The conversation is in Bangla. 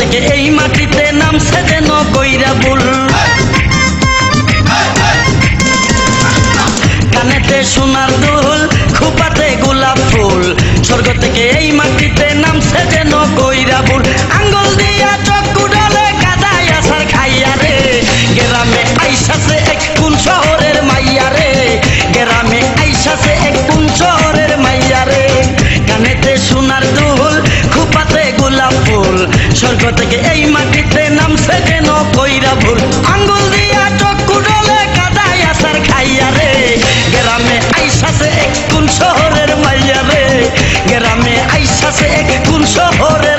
থেকে এই মাটিতে নামছে যেন কইরা ভুল কানেতে সোনার দুল খোপাতে গোলাপ ফুল স্বর্গ থেকে এই মাটিতে নামছে যেন কইরা ভুল আঙ্গুল দিয়া চক্ষু ডলে কাদায় আসার খাইয়া রে গ্রামে আইসাছে এক কোন শহরের মাইয়া রে গ্রামে আইসাছে এক কোন শহরের মাইয়া রে কানেতে সোনার দুল খোপাতে গোলাপ ফুল স্বর্গ থেকে এই মাটিতে নামছে যেন কইরা ভুল আঙ্গুল দিয়া চক্ষু ডলে কাদায় আসার খাইয়া রে গ্রামে আইসাছে এক কোন শহরের মাইয়া রে গ্রামে আইসাছে এক কোন শহরের